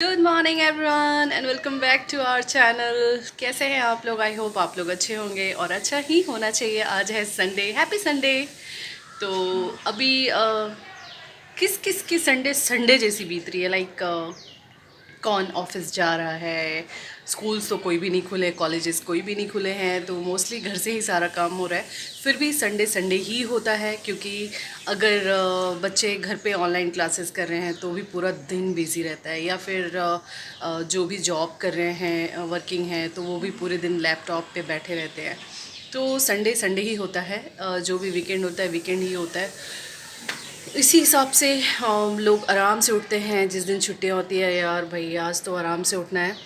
Good morning everyone and welcome back to our channel. कैसे हैं आप लोग? आई होप आप लोग अच्छे होंगे और अच्छा ही होना चाहिए। आज है संडे, हैप्पी संडे। तो अभी किस किस की संडे संडे जैसी बीत रही है। कौन ऑफिस जा रहा है, स्कूल्स तो कोई भी नहीं खुले, कॉलेजेस कोई भी नहीं खुले हैं, तो मोस्टली घर से ही सारा काम हो रहा है। फिर भी संडे संडे ही होता है, क्योंकि अगर बच्चे घर पे ऑनलाइन क्लासेस कर रहे हैं तो भी पूरा दिन बिज़ी रहता है, या फिर जो भी जॉब कर रहे हैं, वर्किंग हैं, तो वो भी पूरे दिन लैपटॉप पे बैठे रहते हैं। तो संडे संडे ही होता है, जो भी वीकेंड होता है वीकेंड ही होता है। इसी हिसाब से लोग आराम से उठते हैं जिस दिन छुट्टियां होती है। यार भाई आज तो आराम से उठना है,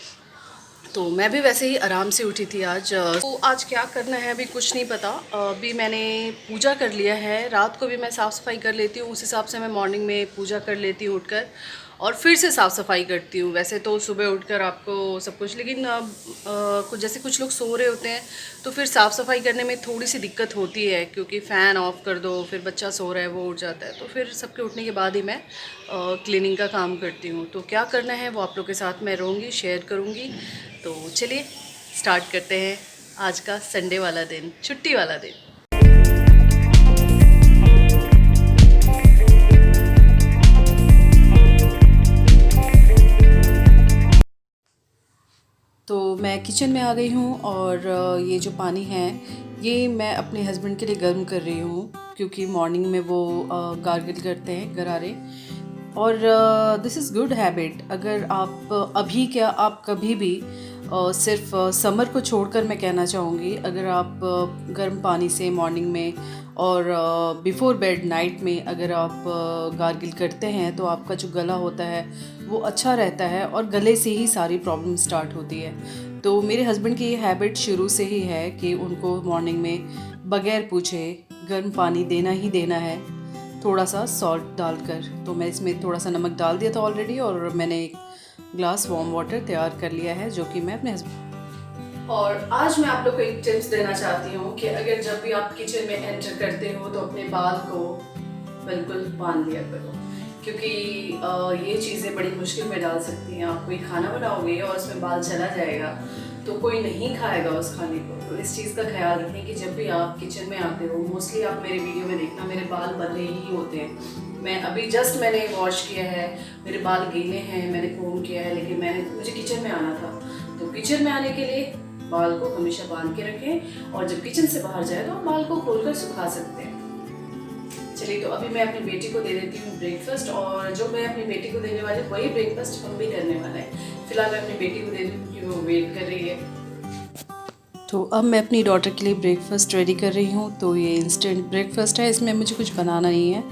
तो मैं भी वैसे ही आराम से उठी थी आज। तो आज क्या करना है अभी कुछ नहीं पता। अभी मैंने पूजा कर लिया है, रात को भी मैं साफ़ सफाई कर लेती हूँ, उस हिसाब से मैं मॉर्निंग में पूजा कर लेती हूँ उठकर, और फिर से साफ़ सफाई करती हूँ। वैसे तो सुबह उठकर आपको सब कुछ, लेकिन कुछ जैसे कुछ लोग सो रहे होते हैं तो फिर साफ़ सफाई करने में थोड़ी सी दिक्कत होती है, क्योंकि फ़ैन ऑफ़ कर दो, फिर बच्चा सो रहा है वो उठ जाता है, तो फिर सबके उठने के बाद ही मैं क्लीनिंग का काम करती हूँ। तो क्या करना है वो आप लोग के साथ मैं रहूँगी, शेयर करूँगी। तो चलिए स्टार्ट करते हैं आज का संडे वाला दिन, छुट्टी वाला दिन। तो मैं किचन में आ गई हूँ, और ये जो पानी है ये मैं अपने हस्बैंड के लिए गर्म कर रही हूँ, क्योंकि मॉर्निंग में वो गार्गल करते हैं गरारे। और दिस इज़ गुड हैबिट। अगर आप अभी क्या, आप कभी भी सिर्फ समर को छोड़कर मैं कहना चाहूँगी, अगर आप गर्म पानी से मॉर्निंग में और बिफोर बेड नाइट में अगर आप गार्गिल करते हैं तो आपका जो गला होता है वो अच्छा रहता है, और गले से ही सारी प्रॉब्लम स्टार्ट होती है। तो मेरे हस्बैंड की ये हैबिट शुरू से ही है कि उनको मॉर्निंग में बगैर पूछे गर्म पानी देना ही देना है, थोड़ा सा सॉल्ट डालकर। तो मैं इसमें थोड़ा सा नमक डाल दिया था ऑलरेडी, और मैंने एक ग्लास वार्म वाटर तैयार कर लिया है, जो कि मैं अपने हस्बैंड। और आज मैं आप लोग को एक टिप्स देना चाहती हूँ कि अगर जब भी आप किचन में एंटर करते हो तो अपने बाल को बिल्कुल बांध लिया करो, क्योंकि ये चीज़ें बड़ी मुश्किल में डाल सकती हैं। आप कोई खाना बनाओगे और उसमें बाल चला जाएगा तो कोई नहीं खाएगा उस खाने को। तो इस चीज़ का ख्याल रखें कि जब भी आप किचन में आते हो, मोस्टली आप मेरे वीडियो में देखना मेरे बाल बंधे ही होते हैं। मैं अभी जस्ट मैंने वॉश किया है, मेरे बाल गीले हैं, मैंने कोम किया है, लेकिन मुझे किचन में आना था। तो किचन में आने के लिए बाल को हमेशा बांध के रखें, और जब किचन से बाहर जाए तो आप बाल को खोलकर सुखा सकते हैं। चलिए, तो अभी मैं अपनी बेटी को दे देती हूँ ब्रेकफास्ट, और जो मैं अपनी बेटी को देने वाली वही ब्रेकफास्ट हम भी करने वाला है। फिलहाल मैं अपनी बेटी को दे देती हूँ कि वो वेट कर रही है। तो अब मैं अपनी डॉटर के लिए ब्रेकफास्ट रेडी कर रही हूँ। तो ये इंस्टेंट ब्रेकफास्ट है, इसमें मुझे कुछ बनाना नहीं है,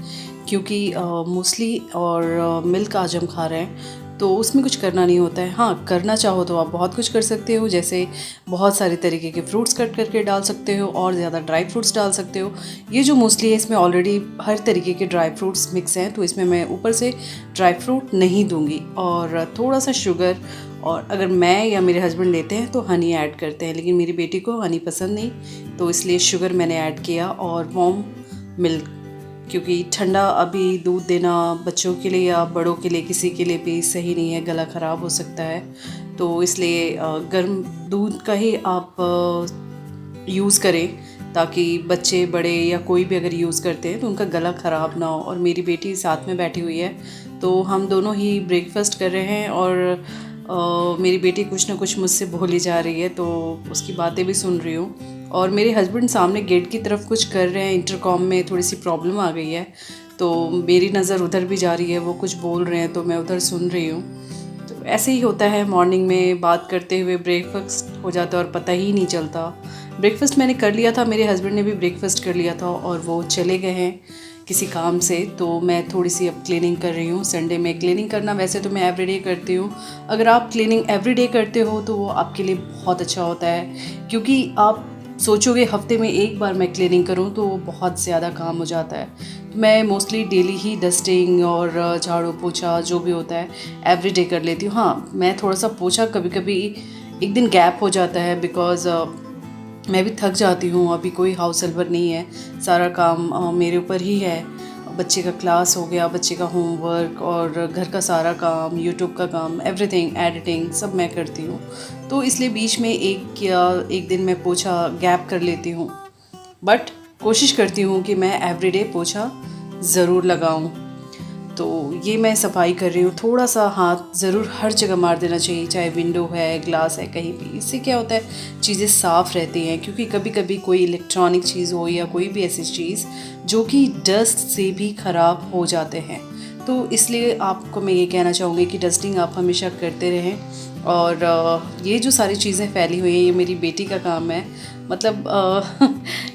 क्योंकि मूसली और मिल्क आज हम खा रहे हैं, तो उसमें कुछ करना नहीं होता है। हाँ, करना चाहो तो आप बहुत कुछ कर सकते हो, जैसे बहुत सारे तरीके के फ्रूट्स कट करके डाल सकते हो, और ज़्यादा ड्राई फ्रूट्स डाल सकते हो। ये जो मूसली है इसमें ऑलरेडी हर तरीके के ड्राई फ्रूट्स मिक्स हैं, तो इसमें मैं ऊपर से ड्राई फ्रूट नहीं दूंगी, और थोड़ा सा शुगर, और अगर मैं या मेरे हस्बैंड लेते हैं तो हनी ऐड करते हैं, लेकिन मेरी बेटी को हनी पसंद नहीं, तो इसलिए शुगर मैंने ऐड किया, और वार्म मिल्क, क्योंकि ठंडा अभी दूध देना बच्चों के लिए या बड़ों के लिए किसी के लिए भी सही नहीं है, गला ख़राब हो सकता है। तो इसलिए गर्म दूध का ही आप यूज़ करें, ताकि बच्चे बड़े या कोई भी अगर यूज़ करते हैं तो उनका गला ख़राब ना हो। और मेरी बेटी साथ में बैठी हुई है, तो हम दोनों ही ब्रेकफास्ट कर रहे हैं, और मेरी बेटी कुछ ना कुछ मुझसे बोली जा रही है, तो उसकी बातें भी सुन रही हूँ। और मेरे हस्बैंड सामने गेट की तरफ कुछ कर रहे हैं, इंटरकॉम में थोड़ी सी प्रॉब्लम आ गई है, तो मेरी नज़र उधर भी जा रही है, वो कुछ बोल रहे हैं तो मैं उधर सुन रही हूँ। तो ऐसे ही होता है, मॉर्निंग में बात करते हुए ब्रेकफास्ट हो जाता है और पता ही नहीं चलता। ब्रेकफास्ट मैंने कर लिया था, मेरे हस्बैंड ने भी ब्रेकफास्ट कर लिया था, और वो चले गए हैं किसी काम से, तो मैं थोड़ी सी अब क्लीनिंग कर रही हूँ। संडे में क्लीनिंग करना वैसे तो मैं एवरीडे करती हूँ, अगर आप क्लीनिंग एवरीडे करते हो तो वो आपके लिए बहुत अच्छा होता है, क्योंकि आप सोचोगे हफ्ते में एक बार मैं क्लीनिंग करूं तो बहुत ज़्यादा काम हो जाता है। तो मैं मोस्टली डेली ही डस्टिंग और झाड़ू पोछा जो भी होता है एवरीडे कर लेती हूँ। हाँ, मैं थोड़ा सा पोछा कभी कभी एक दिन गैप हो जाता है, बिकॉज़ मैं भी थक जाती हूँ। अभी कोई हाउस हेल्पर नहीं है, सारा काम मेरे ऊपर ही है। बच्चे का क्लास हो गया, बच्चे का होमवर्क और घर का सारा काम, यूट्यूब का काम, एवरीथिंग, एडिटिंग सब मैं करती हूँ। तो इसलिए बीच में एक दिन मैं पोछा गैप कर लेती हूँ, बट कोशिश करती हूँ कि मैं एवरीडे पोछा ज़रूर लगाऊँ। तो ये मैं सफाई कर रही हूँ, थोड़ा सा हाथ ज़रूर हर जगह मार देना चाहिए, चाहे विंडो है, ग्लास है, कहीं भी। इससे क्या होता है, चीज़ें साफ़ रहती हैं, क्योंकि कभी कभी कोई इलेक्ट्रॉनिक चीज़ हो या कोई भी ऐसी चीज़ जो कि डस्ट से भी ख़राब हो जाते हैं। तो इसलिए आपको मैं ये कहना चाहूँगी कि डस्टिंग आप हमेशा करते रहें। और ये जो सारी चीज़ें फैली हुई हैं, ये मेरी बेटी का काम है। मतलब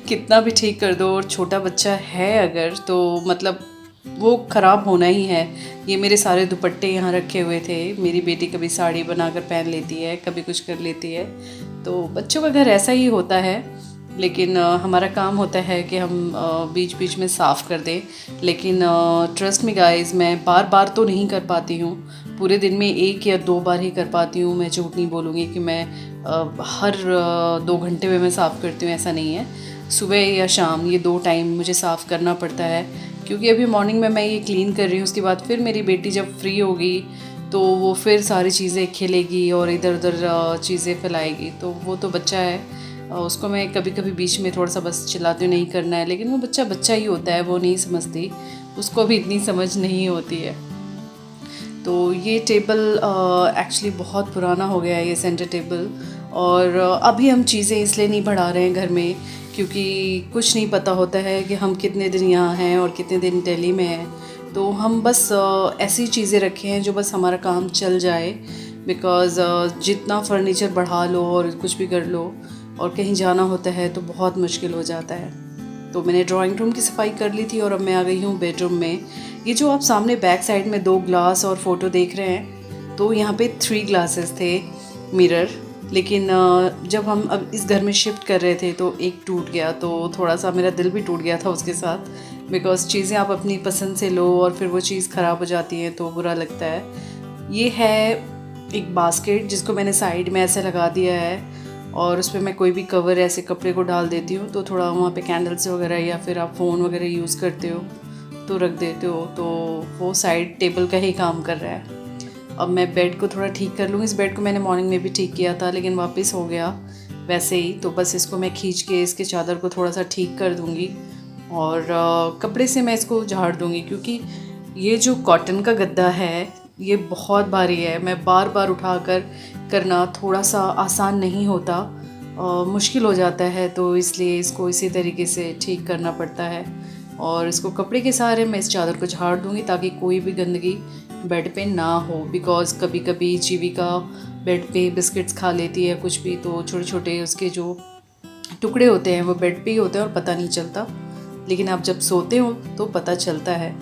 कितना भी ठीक कर दो, और छोटा बच्चा है अगर, तो मतलब वो ख़राब होना ही है। ये मेरे सारे दुपट्टे यहाँ रखे हुए थे। मेरी बेटी कभी साड़ी बनाकर पहन लेती है, कभी कुछ कर लेती है। तो बच्चों का घर ऐसा ही होता है, लेकिन हमारा काम होता है कि हम बीच बीच में साफ़ कर दें। लेकिन ट्रस्ट मी गाइस, मैं बार बार तो नहीं कर पाती हूँ, पूरे दिन में 1 या 2 बार ही कर पाती हूँ। मैं झूठ नहीं बोलूँगी कि मैं हर 2 घंटे में मैं साफ़ करती हूँ, ऐसा नहीं है। सुबह या शाम ये 2 टाइम मुझे साफ़ करना पड़ता है, क्योंकि अभी मॉर्निंग में मैं ये क्लीन कर रही हूँ, उसके बाद फिर मेरी बेटी जब फ्री होगी तो वो फिर सारी चीज़ें खेलेगी और इधर उधर चीज़ें फैलाएगी। तो वो तो बच्चा है, उसको मैं कभी कभी बीच में थोड़ा सा बस चिल्लाती हूँ, नहीं करना है, लेकिन वो बच्चा बच्चा ही होता है, वो नहीं समझती, उसको भी इतनी समझ नहीं होती है। तो ये टेबल एक्चुअली बहुत पुराना हो गया है, ये सेंटर टेबल। और अभी हम चीज़ें इसलिए नहीं बढ़ा रहे हैं घर में, क्योंकि कुछ नहीं पता होता है कि हम कितने दिन यहाँ हैं और कितने दिन दिल्ली में हैं। तो हम बस ऐसी चीज़ें रखे हैं जो बस हमारा काम चल जाए। बिकॉज़ जितना फर्नीचर बढ़ा लो और कुछ भी कर लो और कहीं जाना होता है तो बहुत मुश्किल हो जाता है। तो मैंने ड्राइंग रूम की सफाई कर ली थी और अब मैं आ गई हूँ बेडरूम में। ये जो आप सामने बैक साइड में 2 ग्लास और फ़ोटो देख रहे हैं, तो यहाँ पे 3 ग्लासेस थे मिरर। लेकिन जब हम अब इस घर में शिफ्ट कर रहे थे तो एक टूट गया, तो थोड़ा सा मेरा दिल भी टूट गया था उसके साथ। बिकॉज़ चीज़ें आप अपनी पसंद से लो और फिर वो चीज़ ख़राब हो जाती है तो बुरा लगता है। ये है एक बास्केट जिसको मैंने साइड में ऐसे लगा दिया है, और उस पर मैं कोई भी कवर ऐसे कपड़े को डाल देती हूँ, तो थोड़ा वहाँ पे कैंडल्स वगैरह या फिर आप फ़ोन वगैरह यूज़ करते हो तो रख देते हो, तो वो साइड टेबल का ही काम कर रहा है। अब मैं बेड को थोड़ा ठीक कर लूँगी। इस बेड को मैंने मॉर्निंग में भी ठीक किया था, लेकिन वापस हो गया वैसे ही। तो बस इसको मैं खींच के इसके चादर को थोड़ा सा ठीक कर दूँगी और कपड़े से मैं इसको झाड़ दूँगी, क्योंकि ये जो कॉटन का गद्दा है ये बहुत भारी है। मैं बार बार उठाकर करना थोड़ा सा आसान नहीं होता, मुश्किल हो जाता है, तो इसलिए इसको इसी तरीके से ठीक करना पड़ता है। और इसको कपड़े के सहारे मैं इस चादर को झाड़ दूँगी ताकि कोई भी गंदगी बेड पे ना हो। बिकॉज़ कभी कभी जीविका बेड पे बिस्किट्स खा लेती है कुछ भी, तो छोटे छोटे उसके जो टुकड़े होते हैं वो बेड पे ही होते हैं और पता नहीं चलता, लेकिन आप जब सोते हो तो पता चलता है।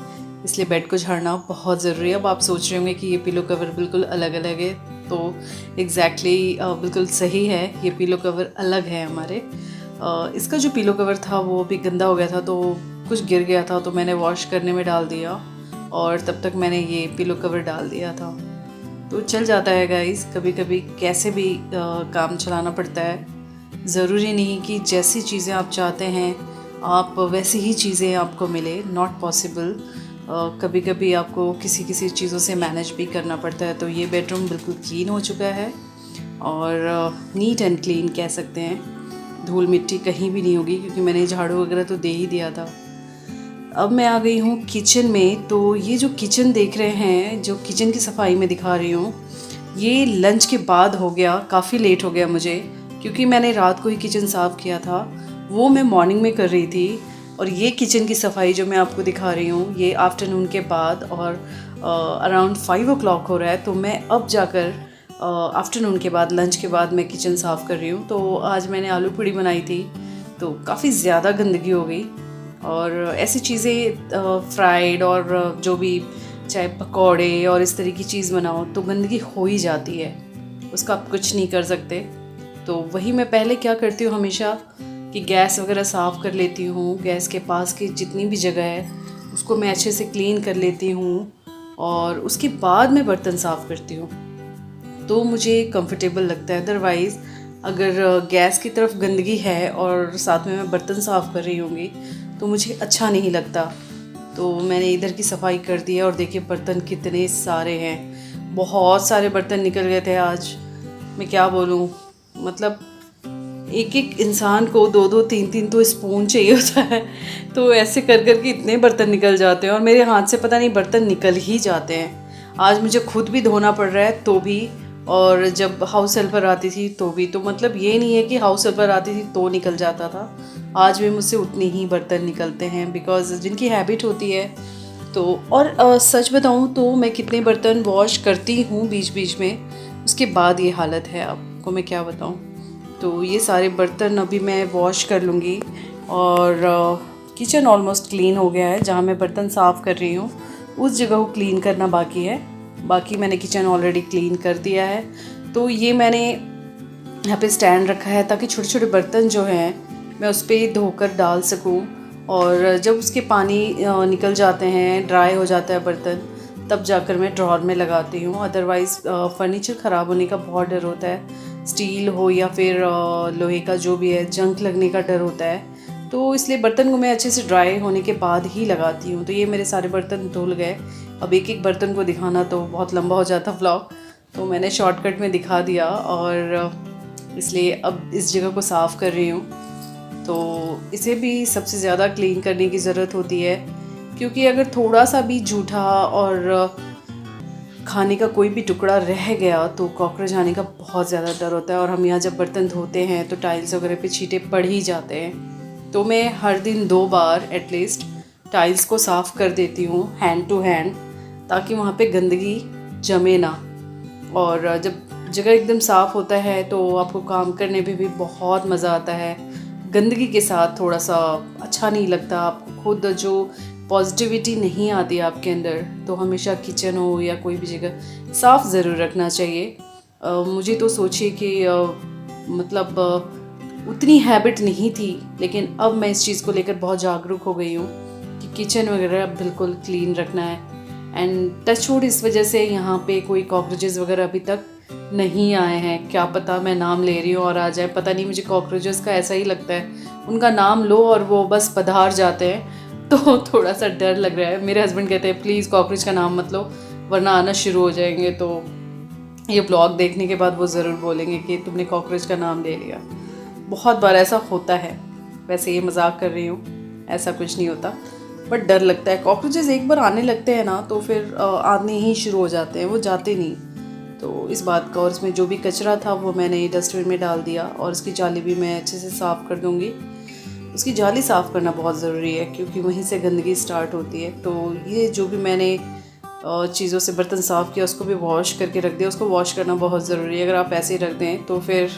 इसलिए बेड को झाड़ना बहुत ज़रूरी है। अब आप सोच रहे होंगे कि ये पिलो कवर बिल्कुल अलग अलग है, तो एग्जैक्टली बिल्कुल सही है, ये पिलो कवर अलग है हमारे। इसका जो पिलो कवर था वो भी गंदा हो गया था, तो कुछ गिर गया था, तो मैंने वॉश करने में डाल दिया और तब तक मैंने ये पिलो कवर डाल दिया था। तो चल जाता है गाइस, कभी कभी कैसे भी काम चलाना पड़ता है। ज़रूरी नहीं कि जैसी चीज़ें आप चाहते हैं आप वैसी ही चीज़ें आपको मिले, नॉट पॉसिबल। कभी कभी आपको किसी किसी चीज़ों से मैनेज भी करना पड़ता है। तो ये बेडरूम बिल्कुल क्लीन हो चुका है और नीट एंड क्लीन कह सकते हैं, धूल मिट्टी कहीं भी नहीं होगी, क्योंकि मैंने झाड़ू वगैरह तो दे ही दिया था। अब मैं आ गई हूँ किचन में। तो ये जो किचन देख रहे हैं, जो किचन की सफाई में दिखा रही हूँ, ये लंच के बाद हो गया, काफ़ी लेट हो गया मुझे, क्योंकि मैंने रात को ही किचन साफ़ किया था, वो मैं मॉर्निंग में कर रही थी। और ये किचन की सफाई जो मैं आपको दिखा रही हूँ ये आफ्टरनून के बाद, और अराउंड 5 o'clock हो रहा है, तो मैं अब जाकर आफ्टरनून के बाद, लंच के बाद मैं किचन साफ़ कर रही हूँ। तो आज मैंने आलू पूड़ी बनाई थी, तो काफ़ी ज़्यादा गंदगी हो गई। और ऐसी चीज़ें फ्राइड और जो भी, चाहे पकौड़े और इस तरह की चीज़ बनाओ तो गंदगी हो ही जाती है, उसका आप कुछ नहीं कर सकते। तो वही मैं पहले क्या करती हूँ हमेशा कि गैस वगैरह साफ़ कर लेती हूँ, गैस के पास की जितनी भी जगह है उसको मैं अच्छे से क्लीन कर लेती हूँ, और उसके बाद मैं बर्तन साफ़ करती हूँ, तो मुझे कंफर्टेबल लगता है। अदरवाइज़ अगर गैस की तरफ गंदगी है और साथ में मैं बर्तन साफ़ कर रही होंगी तो मुझे अच्छा नहीं लगता। तो मैंने इधर की सफाई कर दी है और देखिए बर्तन कितने सारे हैं, बहुत सारे बर्तन निकल गए थे आज। मैं क्या बोलूँ, मतलब एक एक इंसान को 2-2 3-3 तो स्पून चाहिए होता है। तो ऐसे कर कर के इतने बर्तन निकल जाते हैं और मेरे हाथ से पता नहीं बर्तन निकल ही जाते हैं। आज मुझे खुद भी धोना पड़ रहा है तो भी, और जब हाउस हेल्पर आती थी तो भी। तो मतलब ये नहीं है कि हाउस हेल्पर आती थी तो निकल जाता था, आज भी मुझसे उतने ही बर्तन निकलते हैं, बिकॉज़ जिनकी हैबिट होती है। तो और सच बताऊँ तो मैं कितने बर्तन वॉश करती हूँ बीच बीच में, उसके बाद ये हालत है, आपको मैं क्या बताऊँ। तो ये सारे बर्तन अभी मैं वॉश कर लूँगी। और किचन ऑलमोस्ट क्लीन हो गया है, जहाँ मैं बर्तन साफ़ कर रही हूँ उस जगह को क्लीन करना बाकी है। बाकी मैंने किचन ऑलरेडी क्लीन कर दिया है। तो ये मैंने यहाँ पे स्टैंड रखा है ताकि छोटे छोटे बर्तन जो हैं मैं उस पर धोकर डाल सकूँ, और जब उसके पानी निकल जाते हैं, ड्राई हो जाता है बर्तन, तब जाकर मैं ड्रॉर में लगाती हूँ। अदरवाइज़ फर्नीचर ख़राब होने का बहुत डर होता है, स्टील हो या फिर लोहे का जो भी है, जंग लगने का डर होता है। तो इसलिए बर्तन को मैं अच्छे से ड्राई होने के बाद ही लगाती हूँ। तो ये मेरे सारे बर्तन धुल गए। अब एक एक बर्तन को दिखाना तो बहुत लंबा हो जाता व्लॉग, तो मैंने शॉर्टकट में दिखा दिया, और इसलिए अब इस जगह को साफ़ कर रही हूँ। तो इसे भी सबसे ज़्यादा क्लीन करने की ज़रूरत होती है, क्योंकि अगर थोड़ा सा भी जूठा और खाने का कोई भी टुकड़ा रह गया तो कॉकरोच आने का बहुत ज़्यादा डर होता है। और हम यहाँ जब बर्तन धोते हैं तो टाइल्स वगैरह पे छींटे पड़ ही जाते हैं। तो मैं हर दिन 2 बार एटलीस्ट टाइल्स को साफ़ कर देती हूँ हैंड टू हैंड, ताकि वहाँ पे गंदगी जमे ना। और जब जगह एकदम साफ़ होता है तो आपको काम करने में भी बहुत मज़ा आता है। गंदगी के साथ थोड़ा सा अच्छा नहीं लगता, आपको खुद जो पॉजिटिविटी नहीं आती आपके अंदर। तो हमेशा किचन हो या कोई भी जगह साफ़ ज़रूर रखना चाहिए। मुझे तो सोचिए कि मतलब उतनी हैबिट नहीं थी, लेकिन अब मैं इस चीज़ को लेकर बहुत जागरूक हो गई हूँ कि किचन वगैरह बिल्कुल क्लीन रखना है। एंड टचवुड इस वजह से यहाँ पे कोई कॉकरोचेस वगैरह अभी तक नहीं आए हैं। क्या पता मैं नाम ले रही हूँ और आ जाए, पता नहीं, मुझे कॉकरोचेस का ऐसा ही लगता है, उनका नाम लो और वो बस पधार जाते हैं। तो थोड़ा सा डर लग रहा है। मेरे हस्बैंड कहते हैं प्लीज़ कॉकरोच का नाम मत लो वरना आना शुरू हो जाएंगे। तो ये ब्लॉग देखने के बाद वो ज़रूर बोलेंगे कि तुमने कॉकरोच का नाम ले लिया। बहुत बार ऐसा होता है, वैसे ये मजाक कर रही हूँ, ऐसा कुछ नहीं होता, बट डर लगता है। कॉकरोचेस एक बार आने लगते हैं ना तो फिर आने ही शुरू हो जाते हैं, वो जाते नहीं। तो इस बात का, और इसमें जो भी कचरा था वो मैंने डस्टबिन में डाल दिया, और इसकी जाली भी मैं अच्छे से साफ़ कर दूँगी। उसकी जाली साफ़ करना बहुत ज़रूरी है क्योंकि वहीं से गंदगी स्टार्ट होती है। तो ये जो भी मैंने चीज़ों से बर्तन साफ़ किया उसको भी वॉश करके रख दिया। उसको वॉश करना बहुत ज़रूरी है, अगर आप ऐसे ही रख दें तो फिर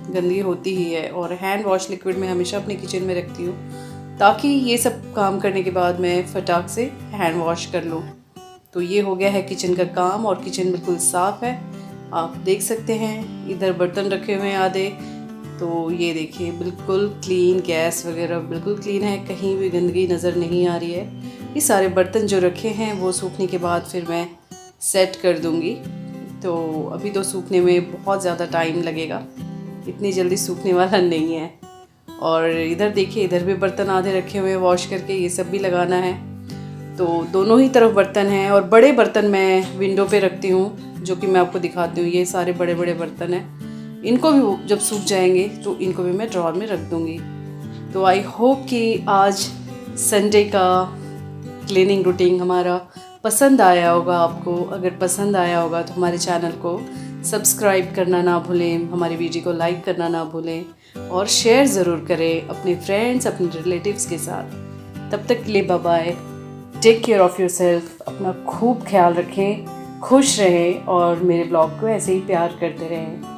गंदगी होती ही है। और हैंड वॉश लिक्विड मैं हमेशा अपने किचन में रखती हूँ ताकि ये सब काम करने के बाद मैं फटाक से हैंड वॉश कर लूँ। तो ये हो गया है किचन का काम, और किचन बिल्कुल साफ़ है, आप देख सकते हैं। इधर बर्तन रखे हुए हैं आधे, तो ये देखिए बिल्कुल क्लीन, गैस वगैरह बिल्कुल क्लीन है, कहीं भी गंदगी नज़र नहीं आ रही है। ये सारे बर्तन जो रखे हैं वो सूखने के बाद फिर मैं सेट कर दूँगी। तो अभी तो सूखने में बहुत ज़्यादा टाइम लगेगा, इतनी जल्दी सूखने वाला नहीं है। और इधर देखिए, इधर भी बर्तन आधे रखे हुए हैं वॉश करके, ये सब भी लगाना है। तो दोनों ही तरफ बर्तन हैं, और बड़े बर्तन मैं विंडो पे रखती हूँ जो कि मैं आपको दिखाती हूँ। ये सारे बड़े बड़े बर्तन हैं, इनको भी जब सूख जाएंगे तो इनको भी मैं ड्रॉर में रख दूँगी। तो आई होप कि आज संडे का क्लीनिंग रूटीन हमारा पसंद आया होगा आपको। अगर पसंद आया होगा तो हमारे चैनल को सब्सक्राइब करना ना भूलें, हमारी वीडियो को लाइक करना ना भूलें, और शेयर ज़रूर करें अपने फ्रेंड्स, अपने रिलेटिव्स के साथ। तब तक के लिए bye bye, take care of yourself, अपना खूब ख्याल रखें, खुश रहें, और मेरे ब्लॉग को ऐसे ही प्यार करते रहें।